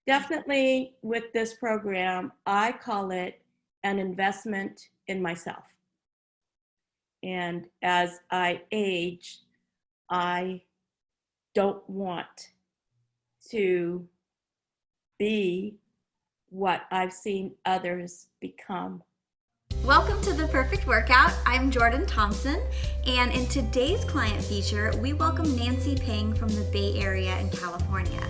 definitely with this program, I call it an investment in myself. And as I age, I don't want to be what I've seen others become. Welcome to The Perfect Workout. I'm Jordan Thompson, and in today's client feature, we welcome Nancy Ping from the Bay Area in California.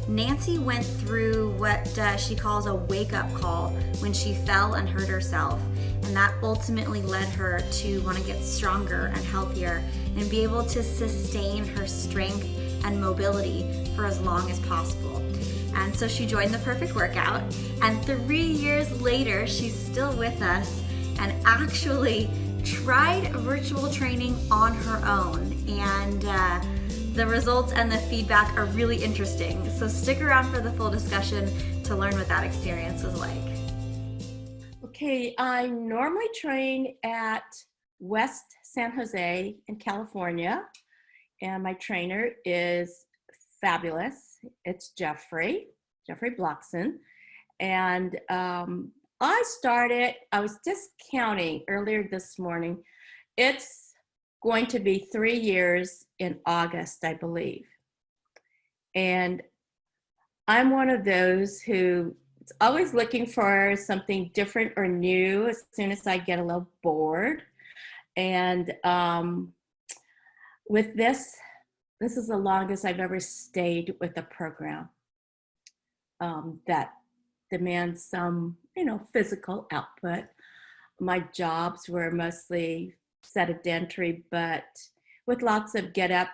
Nancy went through what she calls a wake-up call when she fell and hurt herself, and that ultimately led her to want to get stronger and healthier and be able to sustain her strength and mobility for as long as possible. And so she joined The Perfect Workout, and 3 years later, she's still with us and actually tried virtual training on her own. And the results and the feedback are really interesting. So stick around for the full discussion to learn what that experience was like. Okay, I normally train at West San Jose in California, and my trainer is fabulous. It's Jeffrey Blockson. And I was just counting earlier this morning. It's going to be 3 years in August, I believe. And I'm one of those who is always looking for something different or new as soon as I get a little bored. And with this is the longest I've ever stayed with a program that demands some, physical output. My jobs were mostly sedentary, but with lots of get up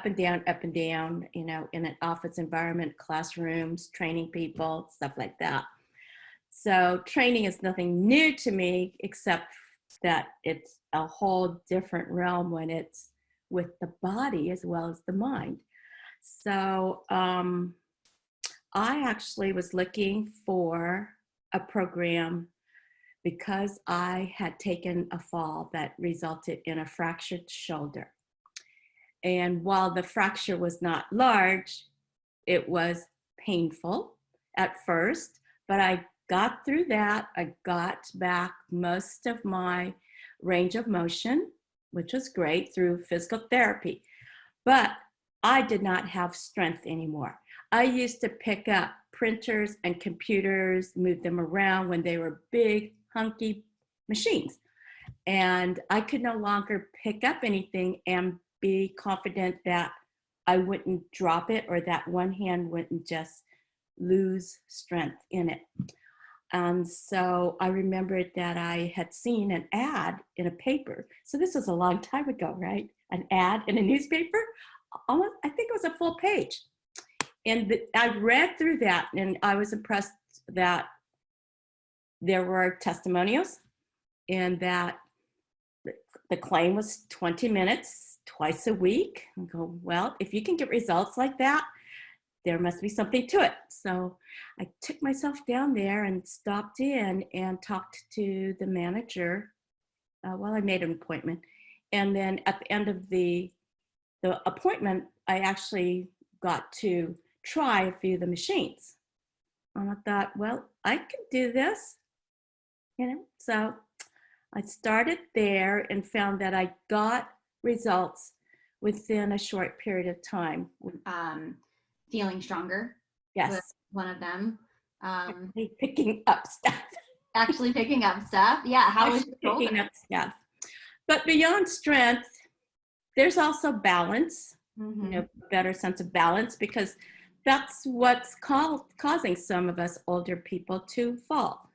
and down, in an office environment, classrooms, training people, stuff like that. So training is nothing new to me, except that it's a whole different realm when it's with the body as well as the mind. So I actually was looking for a program because I had taken a fall that resulted in a fractured shoulder. And while the fracture was not large, it was painful at first, but I got through that. I got back most of my range of motion, which was great, through physical therapy. But I did not have strength anymore. I used to pick up printers and computers, move them around when they were big, hunky machines. And I could no longer pick up anything and be confident that I wouldn't drop it or that one hand wouldn't just lose strength in it. And so I remembered that I had seen an ad in a paper. So this was a long time ago, right? An ad in a newspaper. Almost, I think it was a full page. And I read through that, and I was impressed that there were testimonials and that the claim was 20 minutes twice a week. I go, well, if you can get results like that, there must be something to it. So I took myself down there and stopped in and talked to the manager. I made an appointment. And then at the end of the appointment, I actually got to try a few of the machines. And I thought, well, I can do this, So I started there and found that I got results within a short period of time. Feeling stronger. Yes. Was one of them. Picking up stuff. Actually picking up stuff. Yeah. How was your picking up stuff? But beyond strength, there's also balance. Better sense of balance, because that's what's causing some of us older people to fall.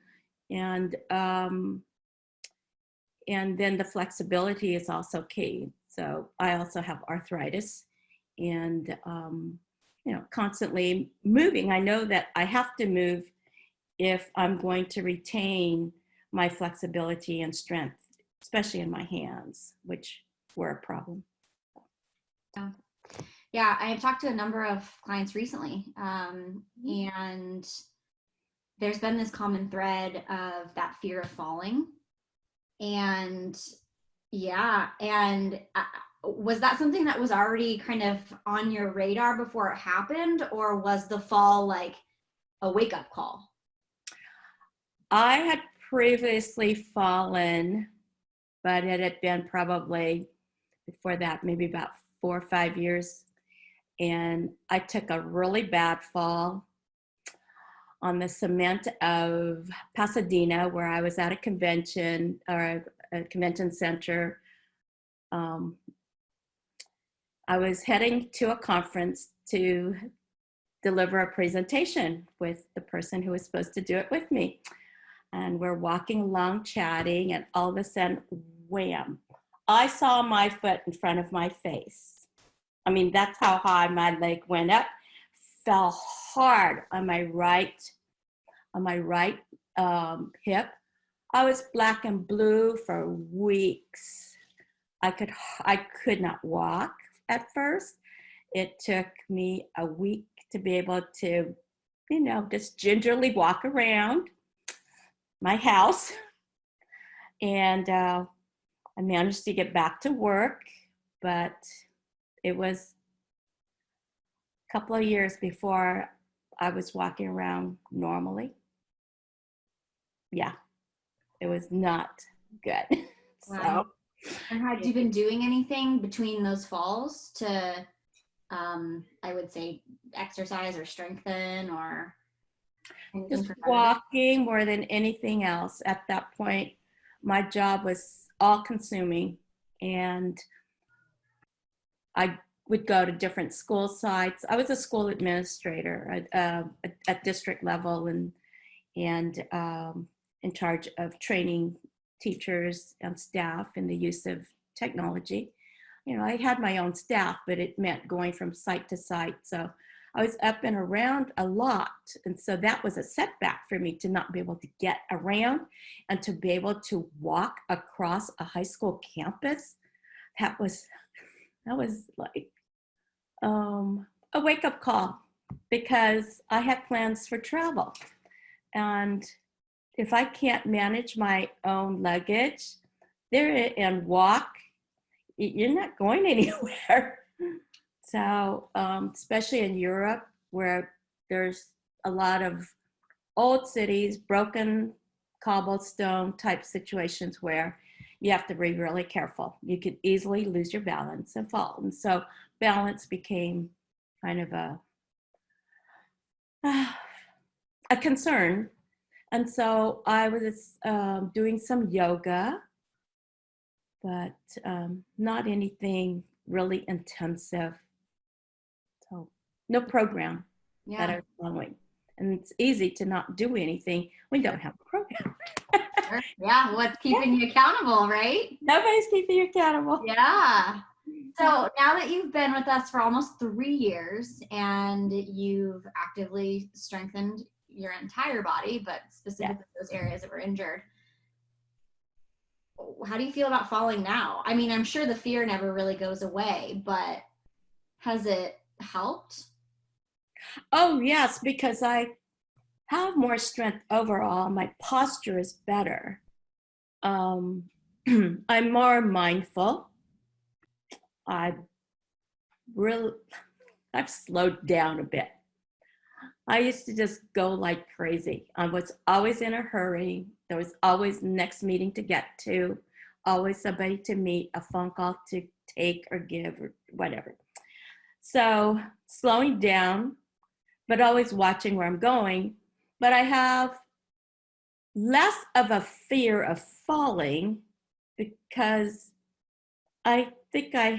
And then the flexibility is also key. So I also have arthritis, and constantly moving. I know that I have to move if I'm going to retain my flexibility and strength, especially in my hands, which were a problem. Yeah, I have talked to a number of clients recently, and there's been this common thread of that fear of falling. And was that something that was already kind of on your radar before it happened, or was the fall like a wake-up call? I had previously fallen, but it had been probably before that, maybe about 4 or 5 years. And I took a really bad fall on the cement of Pasadena, where I was at a convention or a convention center. I was heading to a conference to deliver a presentation with the person who was supposed to do it with me. And we're walking along chatting, and all of a sudden, wham, I saw my foot in front of my face. I mean, that's how high my leg went up, fell hard on my right hip. I was black and blue for weeks. I could not walk at first. It took me a week to be able to, just gingerly walk around my house. And I managed to get back to work, but it was a couple of years before I was walking around normally. Yeah, it was not good. Wow. So, and had you been doing anything between those falls to, I would say, exercise or strengthen or anything just walking more than anything else. At that point, my job was all consuming, and I would go to different school sites. I was a school administrator at district level, and in charge of training teachers and staff in the use of technology. I had my own staff, but it meant going from site to site. So I was up and around a lot. And so that was a setback for me to not be able to get around and to be able to walk across a high school campus. That was like a wake-up call, because I had plans for travel. And if I can't manage my own luggage there and walk, you're not going anywhere. So, especially in Europe, where there's a lot of old cities, broken cobblestone type situations where you have to be really careful. You could easily lose your balance and fall. And so balance became kind of a concern. And so I was doing some yoga, but not anything really intensive. So no program that I was following. And it's easy to not do anything when you don't have a program. Sure. Yeah, what's keeping you accountable, right? Nobody's keeping you accountable. Yeah. So now that you've been with us for almost 3 years and you've actively strengthened your entire body, but specifically those areas that were injured, how do you feel about falling now? I mean, I'm sure the fear never really goes away, but has it helped? Oh, yes, because I have more strength overall. My posture is better. I'm more mindful. I've slowed down a bit. I used to just go like crazy. I was always in a hurry. There was always next meeting to get to, always somebody to meet, a phone call to take or give or whatever. So slowing down, but always watching where I'm going. But I have less of a fear of falling because I think I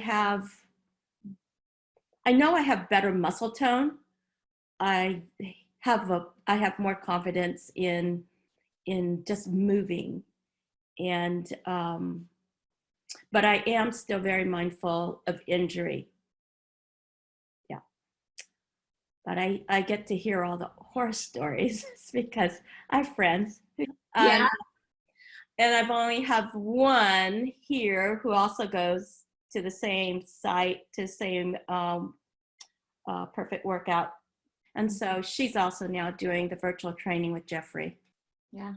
know I have better muscle tone. I have more confidence in just moving, and but I am still very mindful of injury. Yeah, but I get to hear all the horror stories because I have friends. Yeah. And I've only have one here who also goes to the same site, to the same Perfect Workout. And so she's also now doing the virtual training with Jeffrey. Yeah.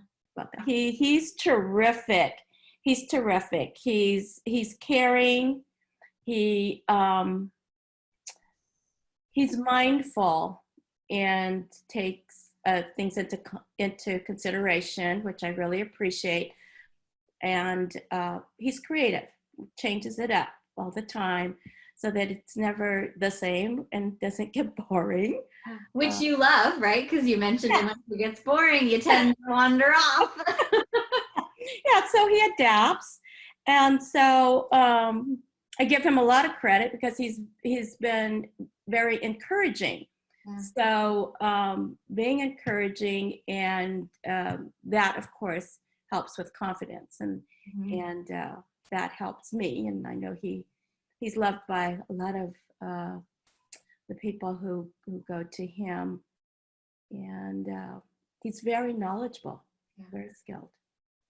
He's terrific. He's terrific. He's caring. He's mindful and takes things into consideration, which I really appreciate. And he's creative, changes it up all the time so that it's never the same and doesn't get boring. Which you love, right? Because you mentioned Yeah. once it gets boring, you tend to wander off. Yeah, so he adapts. And so I give him a lot of credit because he's been very encouraging. Yeah. So being encouraging, and that, of course, helps with confidence, and that helps me. And I know he's loved by a lot of the people who go to him, and he's very knowledgeable, very skilled.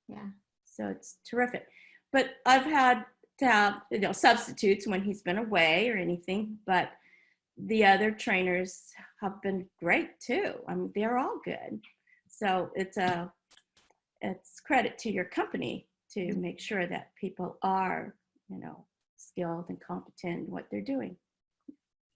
Yeah. So it's terrific. But I've had to have substitutes when he's been away or anything, but the other trainers have been great too. I mean, they're all good. So it's credit to your company to make sure that people are, skilled and competent in what they're doing.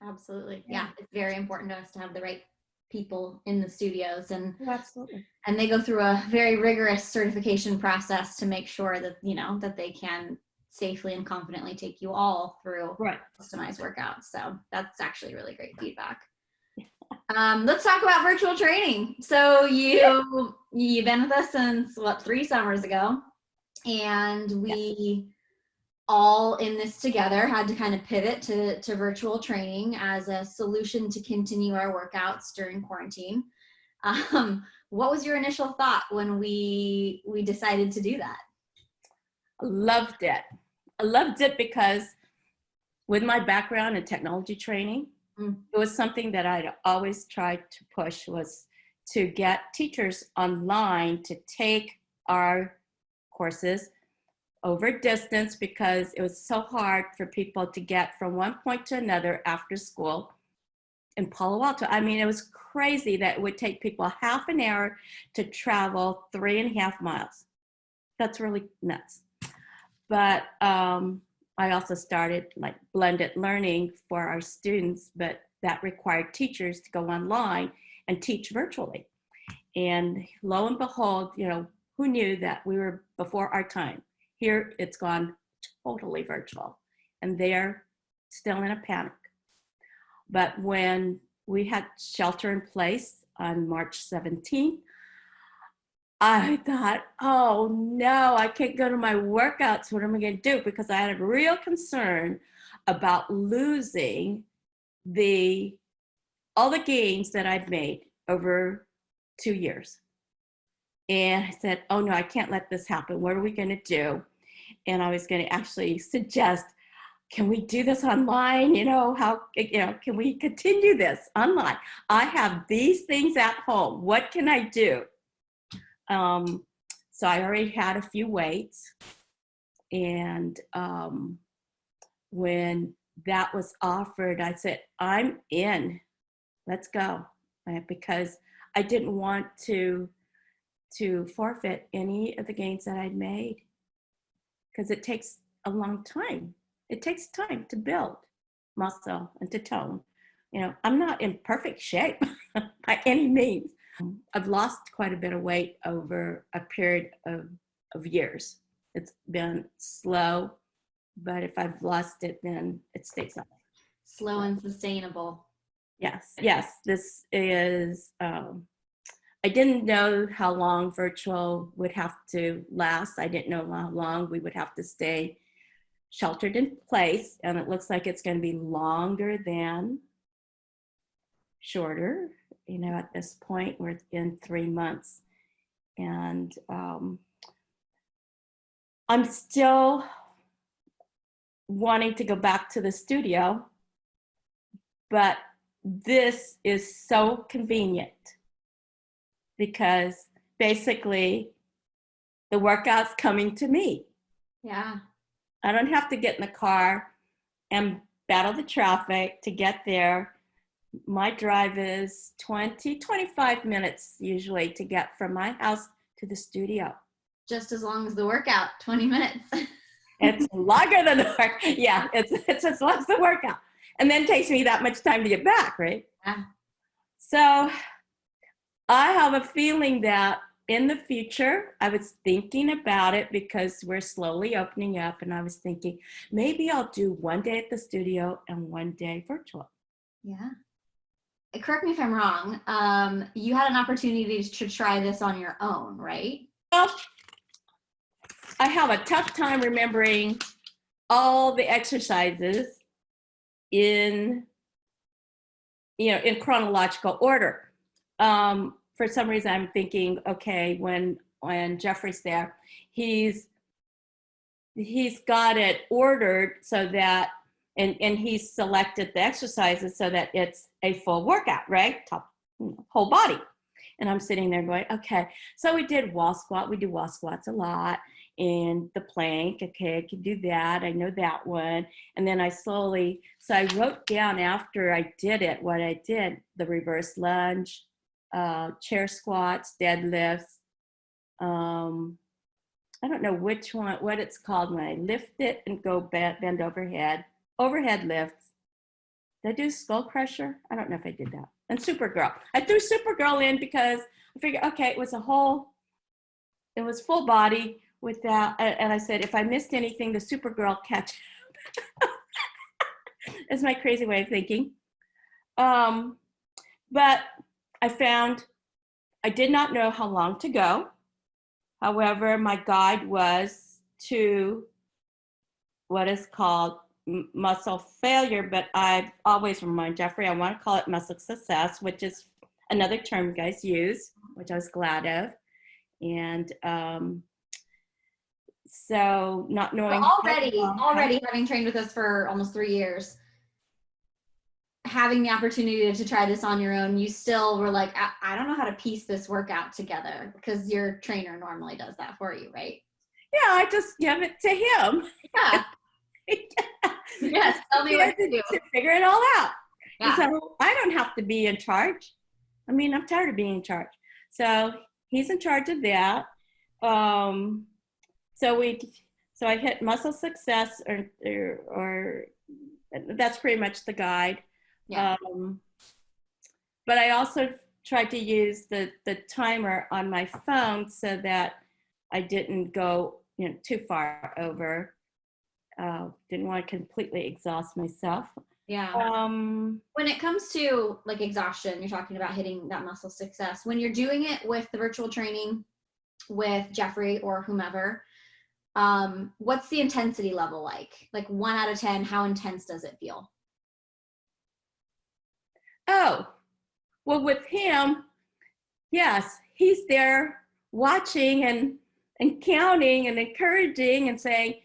Absolutely. Yeah. It's very important to us to have the right people in the studios, and absolutely. And they go through a very rigorous certification process to make sure that, that they can safely and confidently take you all through customized workouts. So that's actually really great feedback. Let's talk about virtual training. So you've been with us since 3 summers ago, and we all in this together had to kind of pivot to virtual training as a solution to continue our workouts during quarantine. What was your initial thought when we decided to do that? I loved it. I loved it because with my background in technology training, it was something that I'd always tried to push, was to get teachers online to take our courses over distance, because it was so hard for people to get from one point to another after school in Palo Alto. I mean, it was crazy that it would take people half an hour to travel 3.5 miles. That's really nuts. But I also started like blended learning for our students, but that required teachers to go online and teach virtually. And lo and behold, who knew that we were before our time? Here it's gone totally virtual, and they're still in a panic. But when we had shelter in place on March 17th, I thought, oh no, I can't go to my workouts. What am I going to do? Because I had a real concern about losing all the gains that I'd made over 2 years. And I said, oh no, I can't let this happen. What are we going to do? And I was going to actually suggest, can we do this online? Can we continue this online? I have these things at home. What can I do? So I already had a few weights. And when that was offered, I said, I'm in. Let's go. Because I didn't want to forfeit any of the gains that I'd made, because it takes a long time. It takes time to build muscle and to tone. I'm not in perfect shape by any means. I've lost quite a bit of weight over a period of years. It's been slow, but if I've lost it, then it stays up. Slow and sustainable. Yes. This is, I didn't know how long virtual would have to last. I didn't know how long we would have to stay sheltered in place, and it looks like it's going to be longer than shorter. At this point, we're in 3 months, and I'm still wanting to go back to the studio, but this is so convenient because basically the workout's coming to me. Yeah. I don't have to get in the car and battle the traffic to get there. My drive is 25 minutes usually to get from my house to the studio. Just as long as the workout, 20 minutes. It's longer than the work. Yeah, it's as long as the workout. And then it takes me that much time to get back, right? Yeah. So I have a feeling that in the future, I was thinking about it because we're slowly opening up, and I was thinking maybe I'll do one day at the studio and one day virtual. Yeah. Correct me if I'm wrong. You had an opportunity to try this on your own, right? Well, I have a tough time remembering all the exercises in in chronological order. For some reason, I'm thinking, okay, when Jeffrey's there, he's got it ordered so that, and he's selected the exercises so that it's a full workout, right? Top, whole body. And I'm sitting there going, okay. So we did wall squat. We do wall squats a lot. And the plank, okay, I can do that. I know that one. And then so I wrote down after I did it, what I did, the reverse lunge, chair squats, deadlifts. I don't know which one, what it's called when I lift it and go bend overhead lifts. Did I do skull crusher? I don't know if I did that. And Supergirl. I threw Supergirl in because I figured, okay, it was full body with that. And I said, if I missed anything, the Supergirl catch. That's my crazy way of thinking. But I found I did not know how long to go. However, my guide was to what is called muscle failure, but I've always remind Jeffrey, I want to call it muscle success, which is another term you guys use, which I was glad of. And so not knowing. Already having trained with us for almost 3 years, having the opportunity to try this on your own, you still were like, I don't know how to piece this workout together, because your trainer normally does that for you, right? Yeah, I just give it to him. Yeah. Yes, tell me what to do. To figure it all out. Yeah. So I don't have to be in charge. I mean, I'm tired of being in charge. So he's in charge of that. So I hit muscle success, or that's pretty much the guide. Yeah. But I also tried to use the timer on my phone so that I didn't go too far over. Didn't want to completely exhaust myself. Yeah. When it comes to like exhaustion, you're talking about hitting that muscle success. When you're doing it with the virtual training with Jeffrey or whomever, what's the intensity level like? Like 1 out of 10, how intense does it feel? Oh, well, with him, yes, he's there watching and counting and encouraging and saying,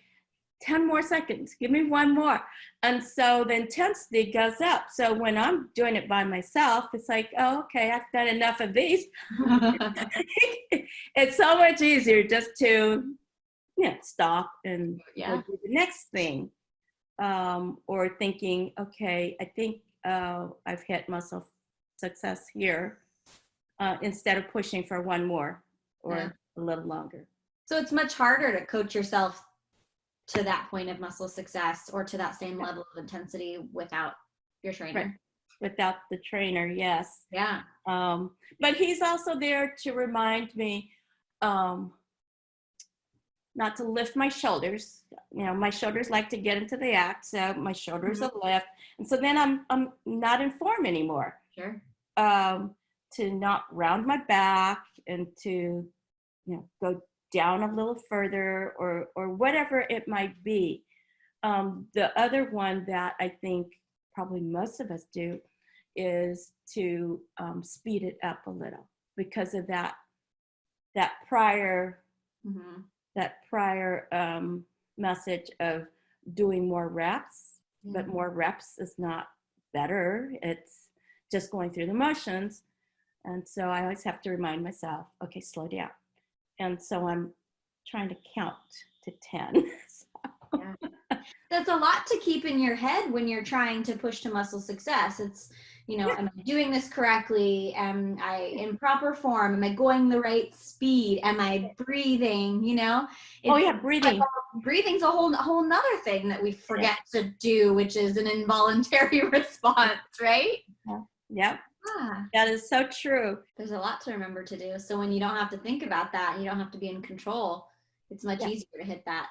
10 more seconds, give me one more. And so the intensity goes up. So when I'm doing it by myself, it's like, oh, okay, I've done enough of these. It's so much easier just to stop and go do the next thing. Or thinking, okay, I think I've hit muscle success here, instead of pushing for one more or a little longer. So it's much harder to coach yourself to that point of muscle success or to that same level of intensity without your trainer. Right. Without the trainer, yes. Yeah. But he's also there to remind me not to lift my shoulders. My shoulders like to get into the act, so my shoulders are lift. And so then I'm not in form anymore. Sure. To not round my back and to go down a little further or whatever it might be. The other one that I think probably most of us do is to speed it up a little because of that prior message of doing more reps, but more reps is not better. It's just going through the motions. And so I always have to remind myself, okay, slow down. And so I'm trying to count to 10. That's a lot to keep in your head when you're trying to push to muscle success. It's, am I doing this correctly? Am I in proper form? Am I going the right speed? Am I breathing? Breathing. Like, breathing's a whole nother thing that we forget to do, which is an involuntary response, right? Yeah. Ah, That is so true. there's a lot to remember to do. So when you don't have to think about that and you don't have to be in control, it's much Yeah. easier to hit that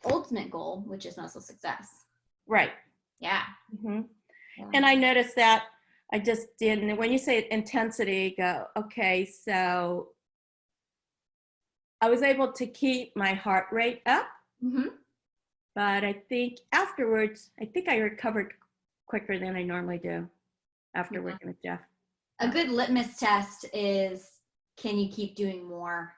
ultimate goal, which is muscle success. Right. Yeah. hmm Yeah. And I noticed that I just didn't, when you say intensity, go, okay, so I was able to keep my heart rate up, Mm-hmm. but I think afterwards, I think I recovered quicker than I normally do after Yeah. working with Jeff. A good litmus test is, can you keep doing more?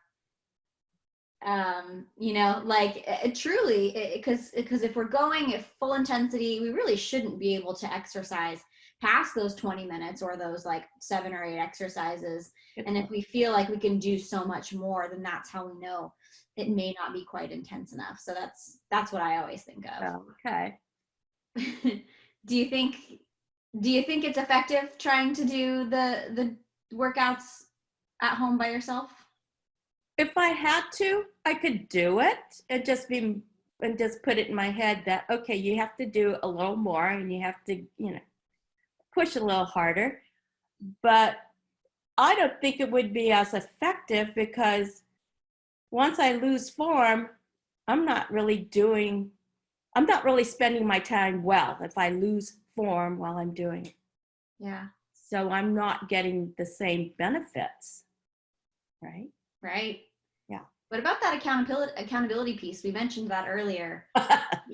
Like truly, because if we're going at full intensity, we really shouldn't be able to exercise past those 20 minutes or those like 7 or 8 exercises. And if we feel like we can do so much more, then that's how we know it may not be quite intense enough. So that's what I always think of. Oh, okay. do you think it's effective trying to do the workouts at home by yourself? If I had to, I could do it and just put it in my head that, okay, you have to do a little more and you have to, push a little harder. But I don't think it would be as effective because once I lose form, I'm not really spending my time well if I lose form while I'm doing it. Yeah. So I'm not getting the same benefits, right? Right. Yeah. What about that accountability piece? We mentioned that earlier.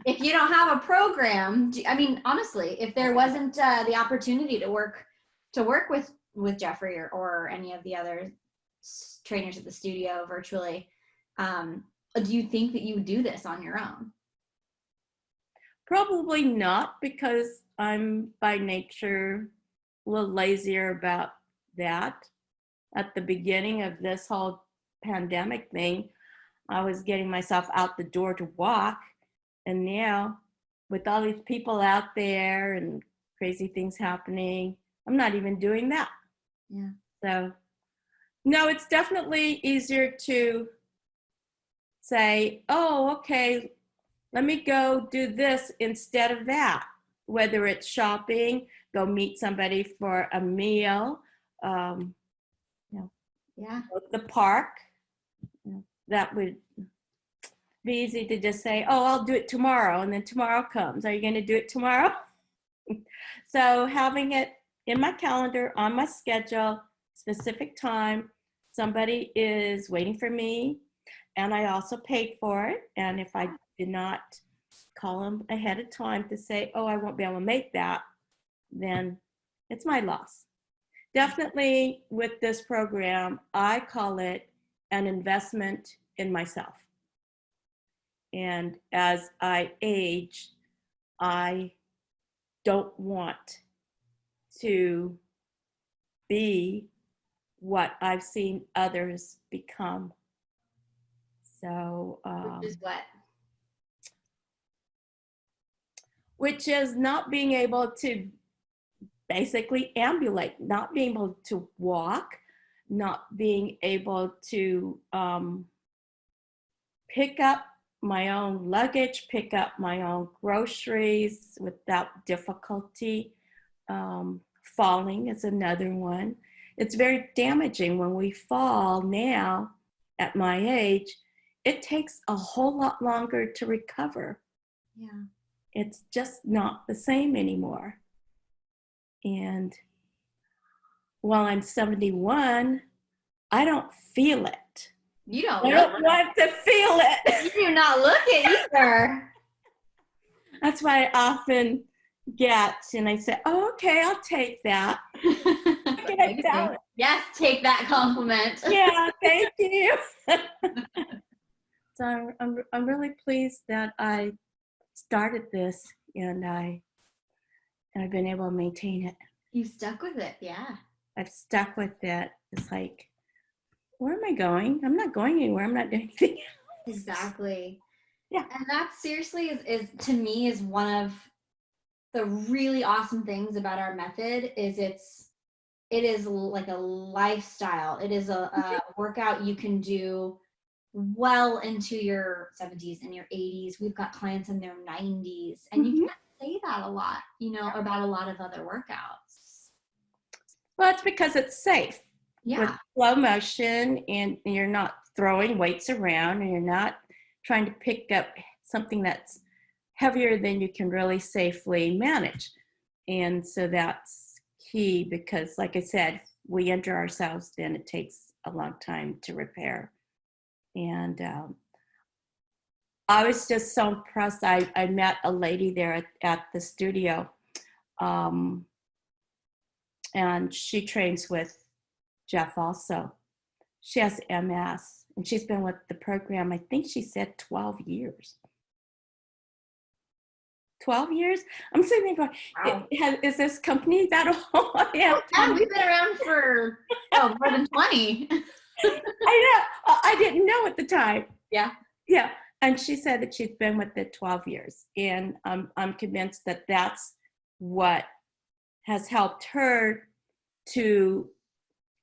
If you don't have a program, I mean, honestly, if there wasn't the opportunity to work with Jeffrey or any of the other trainers at the studio virtually, do you think that you would do this on your own? Probably not, because I'm by nature a little lazier about that. At the beginning of this whole pandemic thing, I was getting myself out the door to walk. And now, with all these people out there and crazy things happening, I'm not even doing that. Yeah. So, no, it's definitely easier to say, oh, okay, let me go do this instead of that. Whether it's shopping, go meet somebody for a meal, um, Yeah. go to the park. That would be easy to just say, oh, I'll do it tomorrow. And then tomorrow comes. Are you going to do it tomorrow? So having it in my calendar, on my schedule, specific time, somebody is waiting for me, and I also paid for it. And if I did not call them ahead of time to say, oh, I won't be able to make that, then it's my loss. Definitely with this program, I call it an investment in myself. And as I age, I don't want to be what I've seen others become. So, Which is what? which is not being able to basically ambulate, not being able to walk, not being able to pick up my own luggage, pick up my own groceries without difficulty. Falling is another one. It's very damaging when we fall now at my age. It takes a whole lot longer to recover. Yeah. It's just not the same anymore. And while I'm 71, I don't feel it. You don't I look don't want to feel it. You do not look it either. That's why I often get, and I say, oh, okay, I'll take that. Yes, take that compliment. Yeah, thank you. So I'm really pleased that I started this and I've been able to maintain it. You stuck with it, yeah. I've stuck with it. It's like, where am I going? I'm not going anywhere. I'm not doing anything else. Exactly. Yeah. And that seriously is to me is one of the really awesome things about our method is it is like a lifestyle. It is a workout you can do well into your 70s and your 80s. We've got clients in their 90s, and you can't say that a lot, about a lot of other workouts. Well, it's because it's safe with Yeah. slow motion, and you're not throwing weights around, and you're not trying to pick up something that's heavier than you can really safely manage. And so that's key because, like I said, we injure ourselves, then it takes a long time to repair. And I was just so impressed. I met a lady there at the studio, um, and she trains with Jeff also. She has MS, and she's been with the program, I think she said 12 years. 12 years? I'm sitting there going, Wow. is this company that old? Yeah, Yeah, we've been around for more than 20. I know. I didn't know at the time. Yeah. Yeah. And she said that she's been with it 12 years. And I'm convinced that that's what has helped her to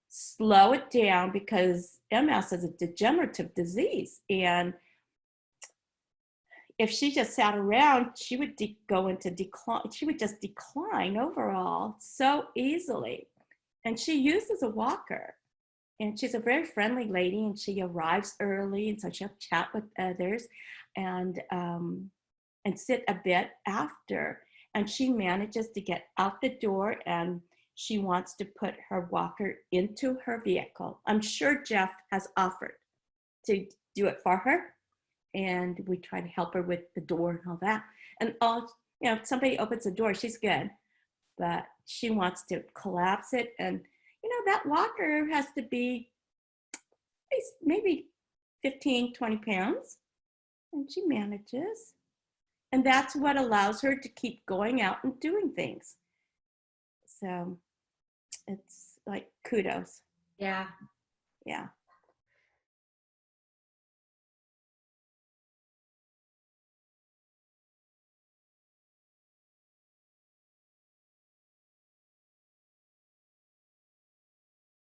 slow it down, because MS is a degenerative disease. And if she just sat around, she would go into decline. She would just decline overall so easily. And she uses a walker. And she's a very friendly lady, and she arrives early, and so she'll chat with others, and sit a bit after. And she manages to get out the door, and she wants to put her walker into her vehicle. I'm sure Jeff has offered to do it for her, and we try to help her with the door and all that. And if somebody opens the door, she's good, but she wants to collapse it. And that walker has to be maybe 15, 20 pounds, and she manages. And that's what allows her to keep going out and doing things. So it's like kudos. Yeah. Yeah.